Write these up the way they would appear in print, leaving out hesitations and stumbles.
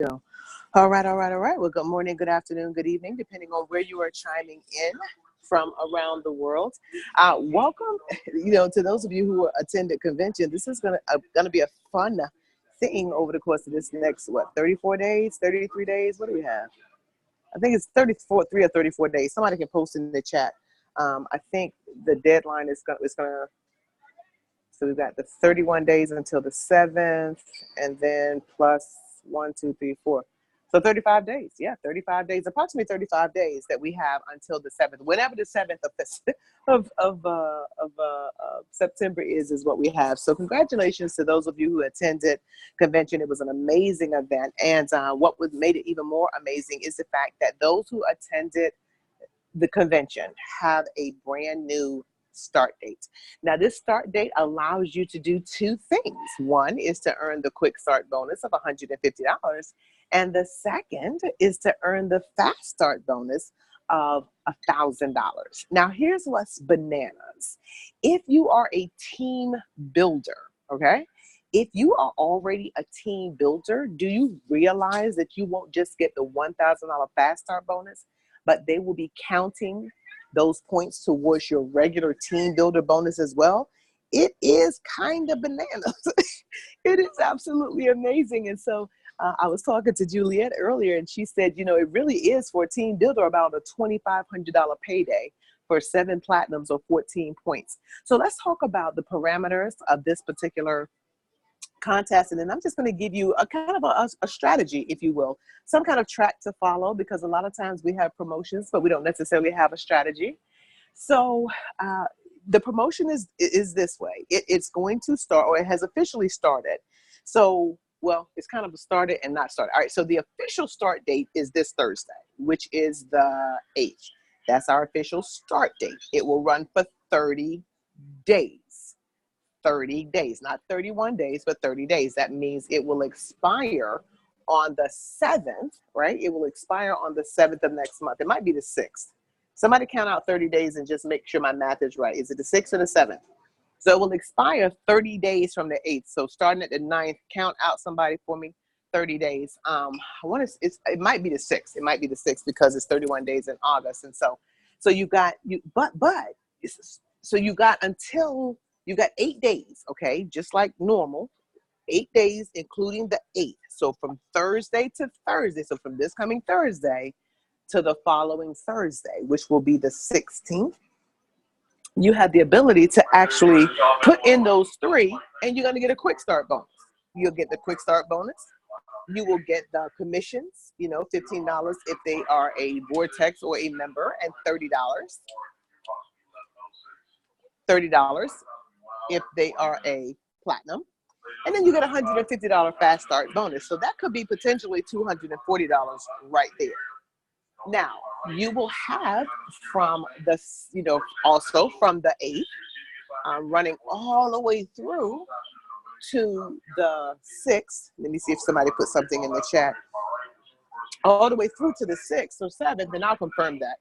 Go. All right, all right, all right. Well, good morning, good afternoon, good evening, depending on where you are chiming in from around the world. Welcome, to those of you who attended convention. This is gonna be a fun thing over the course of this next 34 days, 33 days. What do we have? I think it's 3 or 34 days. Somebody can post in the chat. I think the deadline is gonna. So we've got the 31 days until the 7th, and then plus 1, 2, 3, 4. So 35 days. Yeah, 35 days, approximately 35 days that we have until the 7th. Whenever the 7th of September is what we have. So congratulations to those of you who attended convention. It was an amazing event. And what made it even more amazing is the fact that those who attended the convention have a brand new start date. Now, this start date allows you to do two things. One is to earn the quick start bonus of $150, and the second is to earn the fast start bonus of $1,000. Now, here's what's bananas. If you are a team builder, okay? If you are already a team builder, do you realize that you won't just get the $1,000 fast start bonus, but they will be counting those points towards your regular team builder bonus as well? It is kind of bananas. It is absolutely amazing. And so I was talking to Juliet earlier, and she said, it really is for a team builder about a $2,500 payday for 7 platinums or 14 points. So let's talk about the parameters of this particular contest, and then I'm just going to give you a kind of a strategy, if you will, some kind of track to follow, because a lot of times we have promotions, but we don't necessarily have a strategy. So the promotion is this way. It's going to start, or it has officially started. So, well, it's kind of started and not started. All right, so the official start date is this Thursday, which is the 8th. That's our official start date. It will run for 30 days. 30 days, not 31 days, but 30 days. That means it will expire on the 7th, right? It will expire on the 7th of next month. It might be the 6th. Somebody count out 30 days and just make sure my math is right. Is it the 6th or the 7th? So it will expire 30 days from the 8th. So starting at the 9th, count out somebody for me, 30 days. It might be the 6th. It might be the 6th because it's 31 days in August. And so you got until you got 8 days, okay, just like normal, 8 days, including the 8th. So from Thursday to Thursday, so from this coming Thursday to the following Thursday, which will be the 16th, you have the ability to actually put in those 3, and you're going to get a quick start bonus. You'll get the quick start bonus. You will get the commissions, $15 if they are a Vortex or a member, and $30 if they are a platinum. And then you get a $150 fast start bonus. So that could be potentially $240 right there. Now, you will have from the, also from the 8th, running all the way through to the 6th. Let me see if somebody put something in the chat. All the way through to the 6th or 7th, then I'll confirm that.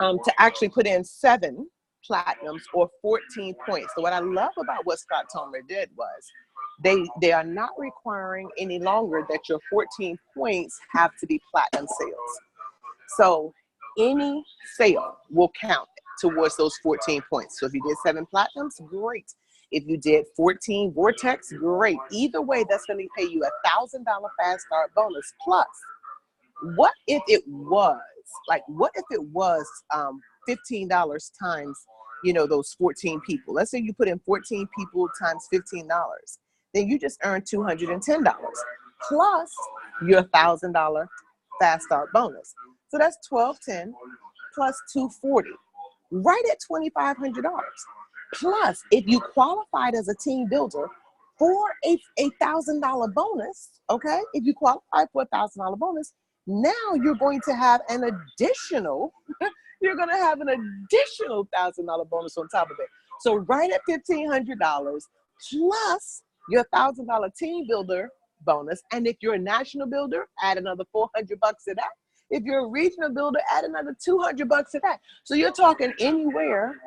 To actually put in 7 platinums or 14 points. So what I love about what Scott Tomer did was they are not requiring any longer that your 14 points have to be platinum sales. So any sale will count towards those 14 points. So if you did 7 platinums, great. If you did 14 Vortex, great. Either way, that's going to pay you $1,000 fast start bonus. Plus, what if it was $15 times, those 14 people? Let's say you put in 14 people times $15. Then you just earned $210 plus your $1,000 fast start bonus. So that's $1,210 plus $240, right at $2,500. Plus, if you qualified as a team builder for a $1,000 bonus, okay? If you qualify for a $1,000 bonus, now you're going to have an additional $1,000 bonus on top of it. So right at $1,500 plus your $1,000 team builder bonus. And if you're a national builder, add another $400 to that. If you're a regional builder, add another $200 to that. So you're talking anywhere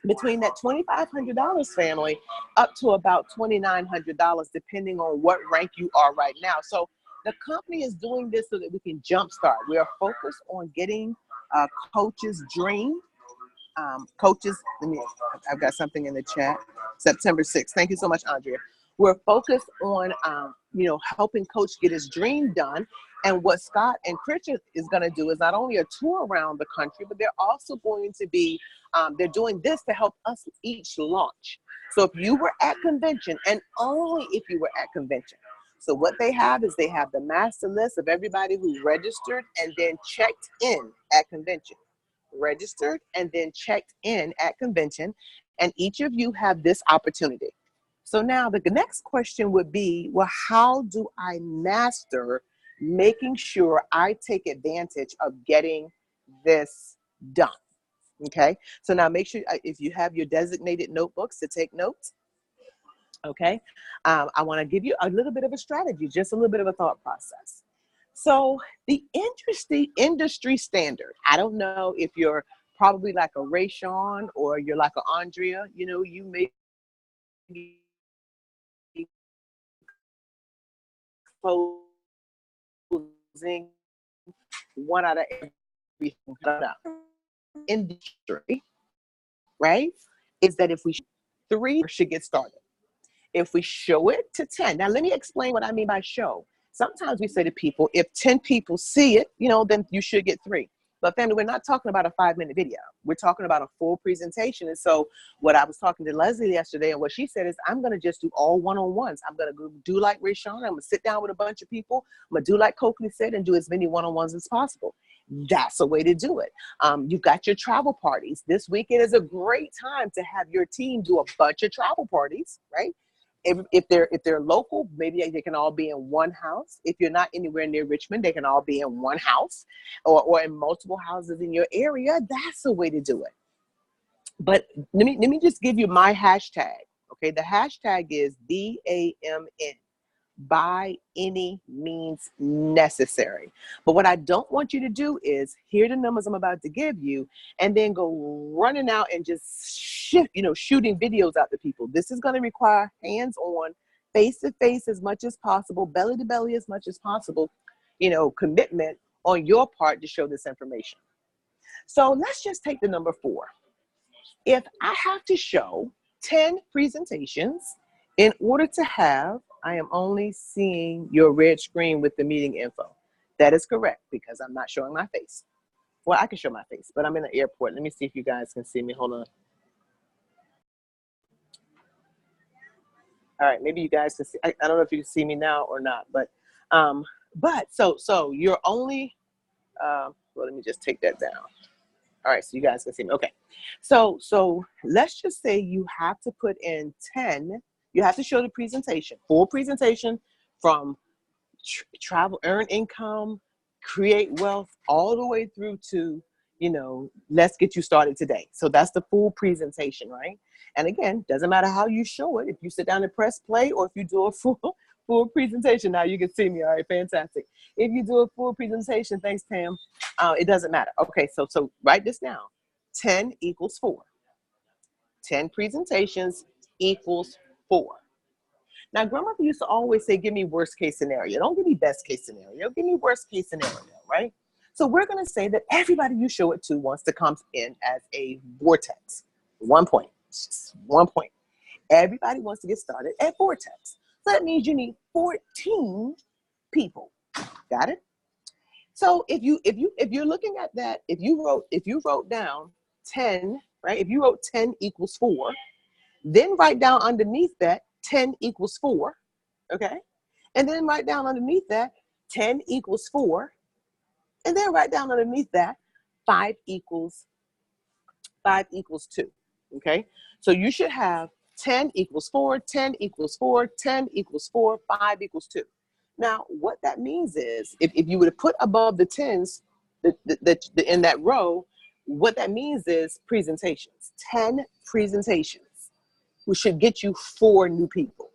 between that $2,500 family up to about $2,900, depending on what rank you are right now. So the company is doing this so that we can jumpstart. We are focused on getting coaches' dream. Coaches, I've got something in the chat. September 6th. Thank you so much, Andrea. We're focused on, helping Coach get his dream done. And what Scott and Christian is going to do is not only a tour around the country, but they're also going to be, they're doing this to help us each launch. So if you were at convention, and only if you were at convention. So what they have is they have the master list of everybody who registered and then checked in at convention. Registered and then checked in at convention, and each of you have this opportunity. So now the next question would be, well, how do I master making sure I take advantage of getting this done? Okay, so now make sure if you have your designated notebooks to take notes. Okay, I want to give you a little bit of a strategy, just a little bit of a thought process. So the industry standard, I don't know if you're probably like a Rayshawn or you're like an Andrea, you may be closing one out of everything. Industry, right, is that if we 3 should get started. If we show it to 10, now let me explain what I mean by show. Sometimes we say to people, if 10 people see it, then you should get 3. But family, we're not talking about a 5-minute video. We're talking about a full presentation. And so what I was talking to Leslie yesterday, and what she said is, I'm going to just do all one-on-ones. I'm going to do like Rayshawn. I'm going to sit down with a bunch of people. I'm going to do like Coakley said and do as many one-on-ones as possible. That's a way to do it. You've got your travel parties. This weekend is a great time to have your team do a bunch of travel parties, right? If they're local, maybe they can all be in one house. If you're not anywhere near Richmond, they can all be in one house or in multiple houses in your area. That's a way to do it. But let me just give you my hashtag. Okay, the hashtag is BAMN. By any means necessary. But what I don't want you to do is hear the numbers I'm about to give you and then go running out and just shooting videos out to people. This is going to require hands-on, face-to-face as much as possible, belly-to-belly as much as possible, commitment on your part to show this information. So let's just take the number 4. If I have to show 10 presentations in order to have, I am only seeing your red screen with the meeting info. That is correct, because I'm not showing my face. Well, I can show my face, but I'm in the airport. Let me see if you guys can see me. Hold on. All right, maybe you guys can see. I don't know if you can see me now or not, but so you're only, well, let me just take that down. All right, so you guys can see me. Okay, so let's just say you have to put in 10. You have to show the presentation, full presentation from travel, earn income, create wealth, all the way through to, let's get you started today. So that's the full presentation, right? And again, doesn't matter how you show it. If you sit down and press play or if you do a full presentation, now you can see me. All right, fantastic. If you do a full presentation, thanks, Pam, it doesn't matter. Okay, so write this down. 10 equals 4. 10 presentations equals 4. Now, grandmother used to always say, give me worst case scenario. Don't give me best case scenario. Give me worst case scenario, right? So we're going to say that everybody you show it to wants to come in as a vortex. 1 point. Just 1 point. Everybody wants to get started at vortex. So that means you need 14 people. Got it? So if you're looking at that, if you wrote down 10, right? If you wrote 10 equals 4, then write down underneath that 10 equals 4, okay? And then write down underneath that 10 equals 4, and then write down underneath that 5 equals 2, okay? So you should have 10 equals 4, 10 equals 4, 10 equals 4, 5 equals 2. Now, what that means is, if you were to put above the 10s in that row, what that means is presentations, 10 presentations, which should get you 4 new people.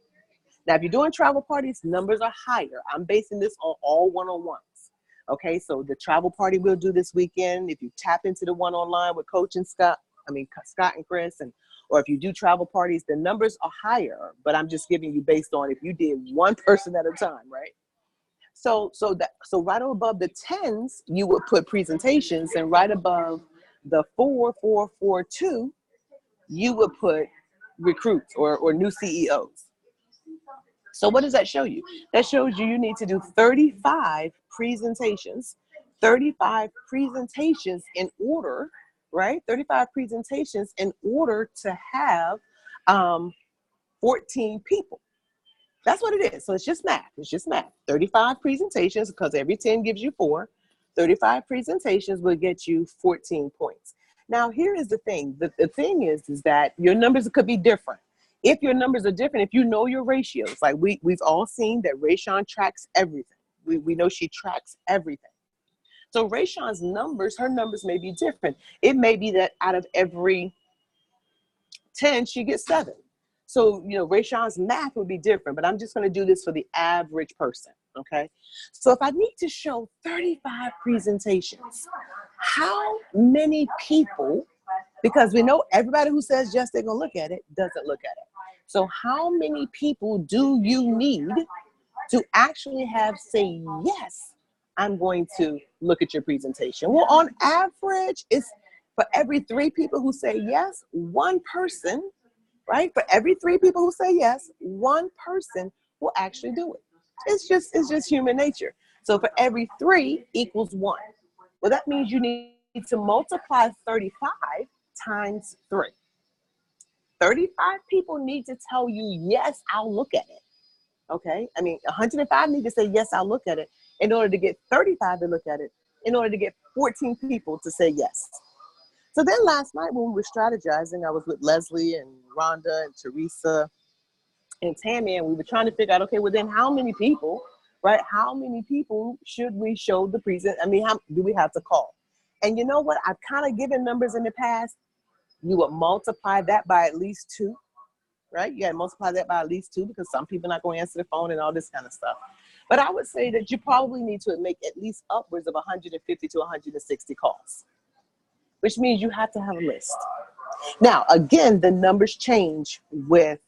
Now, if you're doing travel parties, numbers are higher. I'm basing this on all one-on-ones. Okay, so the travel party we'll do this weekend, if you tap into the one online with Coach and Scott, I mean, Scott and Chris, and or if you do travel parties, the numbers are higher, but I'm just giving you based on if you did one person at a time, right? So right above the tens, you would put presentations, and right above the 4, 4, 4, 2, you would put recruits or new CEOs. So what does that show you? That shows you need to do 35 presentations, 35 presentations in order, right? 35 presentations in order to have 14 people. That's what it is. So it's just math. It's just math. 35 presentations, because every 10 gives you 4. 35 presentations will get you 14 points. Now, here is the thing. The thing is that your numbers could be different. If your numbers are different, if you know your ratios, like we've all seen that Rayshawn tracks everything. We know she tracks everything. So Rayshawn's numbers, her numbers may be different. It may be that out of every 10, she gets 7. So, Rayshawn's math would be different, but I'm just going to do this for the average person, okay? So if I need to show 35 presentations, how many people, because we know everybody who says yes, they're going to look at it, doesn't look at it. So how many people do you need to actually have say, yes, I'm going to look at your presentation? Well, on average, it's for every 3 people who say yes, 1 person, right? For every 3 people who say yes, 1 person will actually do it. It's just human nature. So for every 3 equals 1. Well, that means you need to multiply 35 times 3. 35 people need to tell you, yes, I'll look at it. Okay? I mean, 105 need to say, yes, I'll look at it, in order to get 35 to look at it, in order to get 14 people to say yes. So then last night when we were strategizing, I was with Leslie and Rhonda and Teresa and Tammy, and we were trying to figure out, okay, well then how many people, right? How many people should we show the present? I mean, how do we have to call? And you know what? I've kind of given numbers in the past. You would multiply that by at least 2, right? You got to multiply that by at least 2, because some people are not going to answer the phone and all this kind of stuff. But I would say that you probably need to make at least upwards of 150 to 160 calls, which means you have to have a list. Now, again, the numbers change with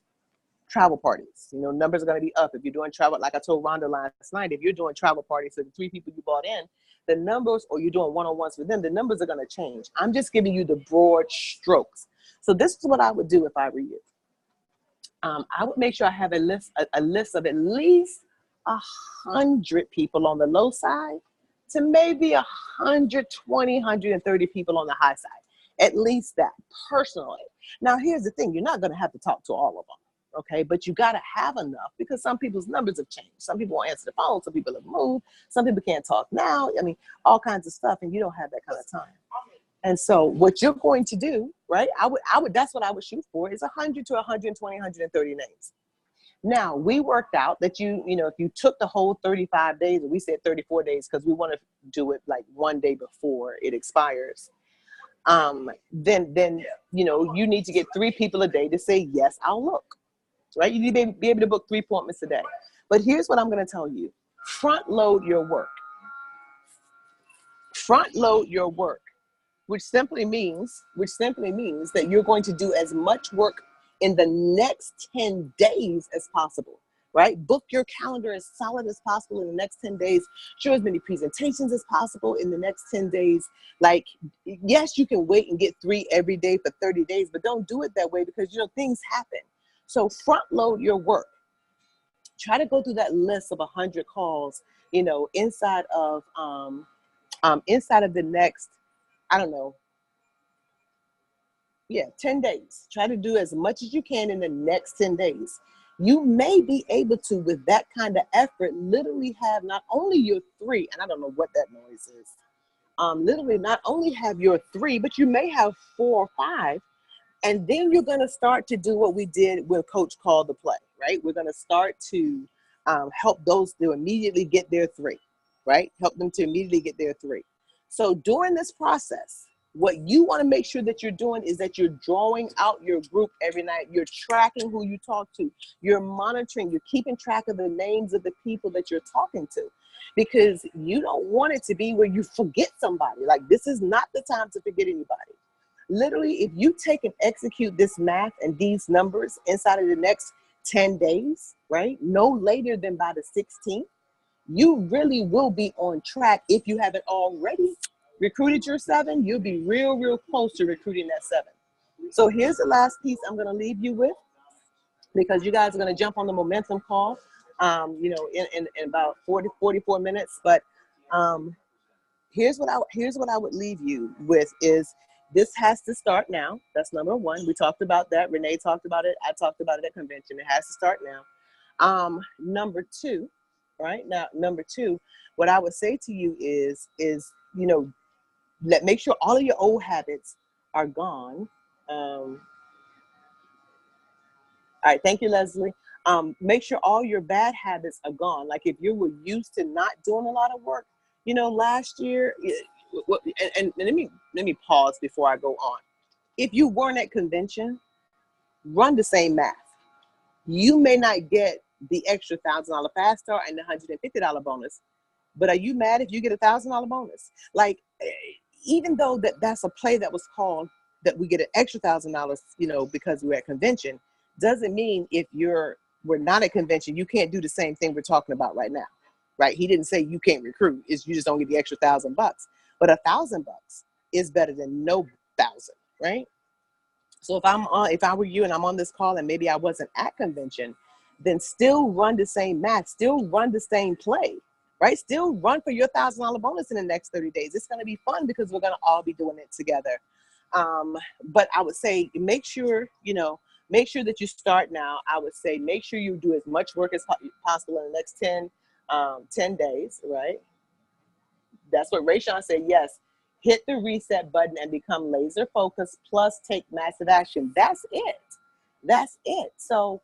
travel parties. Numbers are going to be up. If you're doing travel, like I told Rhonda last night, if you're doing travel parties, so the 3 people you brought in, the numbers, or you're doing one-on-ones with them, the numbers are going to change. I'm just giving you the broad strokes. So this is what I would do if I were you. I would make sure I have a list of at least 100 people on the low side to maybe 120, 130 people on the high side. At least that, personally. Now, here's the thing. You're not going to have to talk to all of them. Okay, but you got to have enough, because some people's numbers have changed. Some people won't answer the phone. Some people have moved. Some people can't talk now. I mean, all kinds of stuff, and you don't have that kind of time. And so what you're going to do, right? I would. That's what I would shoot for, is 100 to 120, 130 names. Now, we worked out that if you took the whole 35 days, and we said 34 days because we want to do it like one day before it expires, then you need to get 3 people a day to say, yes, I'll look. Right? You need to be able to book 3 appointments a day. But here's what I'm going to tell you. Front load your work. Front load your work, which simply means that you're going to do as much work in the next 10 days as possible, right? Book your calendar as solid as possible in the next 10 days. Show as many presentations as possible in the next 10 days. Like, yes, you can wait and get 3 every day for 30 days, but don't do it that way, because, things happen. So front load your work. Try to go through that list of 100 calls, inside of the next, 10 days. Try to do as much as you can in the next 10 days. You may be able to, with that kind of effort, literally have not only your 3, and I don't know what that noise is, literally not only have your 3, but you may have 4 or 5. And then you're going to start to do what we did when Coach called the play, right? We're going to start to help those to immediately get their 3, right? Help them to immediately get their 3. So during this process, what you want to make sure that you're doing is that you're drawing out your group every night. You're tracking who you talk to. You're monitoring. You're keeping track of the names of the people that you're talking to, because you don't want it to be where you forget somebody. Like, this is not the time to forget anybody. literally, if you take and execute this math and these numbers inside of the next 10 days, right? No later than by the 16th, you really will be on track. If you haven't already recruited your 7, you'll be real, real close to recruiting that 7. So here's the last piece I'm going to leave you with, because you guys are going to jump on the momentum call, you know, in about 44 minutes. But here's what I would leave you with is, this has to start now. That's number one. We talked about that. Renee talked about it. I talked about it at convention. It has to start now. Number two, right now, what I would say to you is, you know, make sure all of your old habits are gone. All right, thank you, Leslie. Make sure all your bad habits are gone. Like if you were used to not doing a lot of work, you know, last year, and let me pause before I go on. If you weren't at convention, run the same math. You may not get the extra $1,000 fast start and the $150 bonus, but are you mad if you get a $1,000 bonus? Like, even though that's a play that was called that we get an extra $1,000, you know, because we're at convention, doesn't mean if we're not at convention, you can't do the same thing we're talking about right now, right? He didn't say you can't recruit. It's you just don't get the extra $1,000, but $1,000 is better than no 1,000, right? So if I were you and I'm on this call and maybe I wasn't at convention, then still run the same math, still run the same play, right? Still run for your $1,000 bonus in the next 30 days. It's going to be fun because we're going to all be doing it together. But I would say make sure that you start now. I would say make sure you do as much work as possible in the next 10 days, right? That's what Rayshawn said. Yes. Hit the reset button and become laser focused, plus take massive action. That's it. That's it. So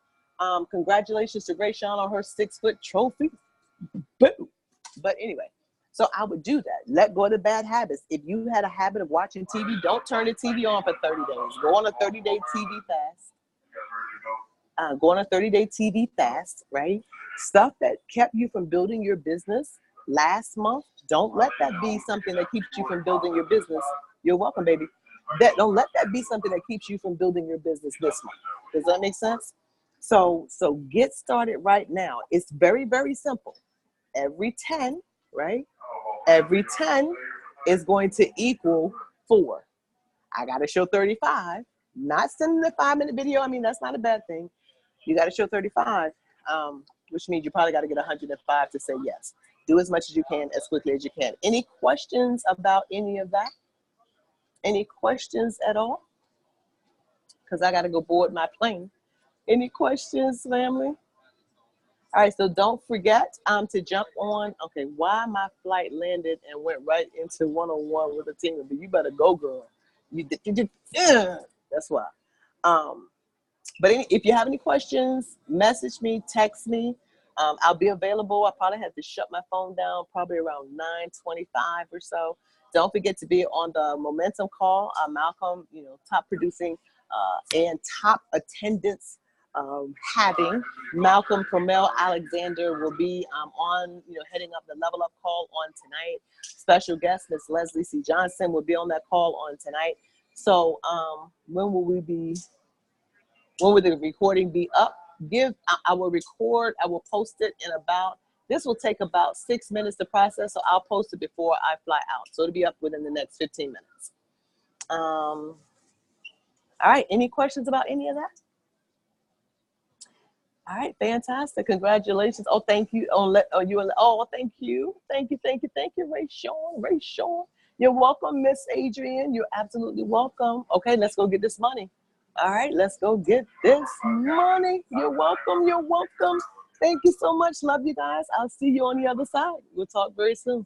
congratulations to Rayshawn on her 6-foot trophy. Boom. But anyway, so I would do that. Let go of the bad habits. If you had a habit of watching TV, don't turn the TV on for 30 days. Go on a 30-day TV fast. Go on a 30-day TV fast, right? Stuff that kept you from building your business last month, don't let that be something that keeps you from building your business. You're welcome, baby. Don't let that be something that keeps you from building your business this month. Does that make sense? So get started right now. It's very, very simple. Every 10, right? Every 10 is going to equal 4. I got to show 35. Not sending a 5-minute video. I mean, that's not a bad thing. You got to show 35, which means you probably got to get 105 to say yes. Do as much as you can, as quickly as you can. Any questions about any of that? Any questions at all? Because I got to go board my plane. Any questions, family? All right, so don't forget to jump on. Okay, why my flight landed and went right into one-on-one with a team? But you better go, girl. That's why. But if you have any questions, message me, text me. I'll be available. I probably have to shut my phone down probably around 9:25 or so. Don't forget to be on the momentum call. Malcolm, you know, top producing and top attendance having Malcolm Promel Alexander will be on, you know, heading up the Level Up call on tonight. Special guest, Miss Leslie C. Johnson, will be on that call on tonight. So when will the recording be up? I will record, I will post it in this will take about 6 minutes to process, so I'll post it before I fly out. So it'll be up within the next 15 minutes. All right, any questions about any of that? All right, fantastic, congratulations. Oh, thank you. Thank you. Thank you, Rayshawn. You're welcome, Miss Adrian. You're absolutely welcome. Okay, let's go get this money. All right, let's go get this money. You're welcome. You're welcome. Thank you so much. Love you guys. I'll see you on the other side. We'll talk very soon.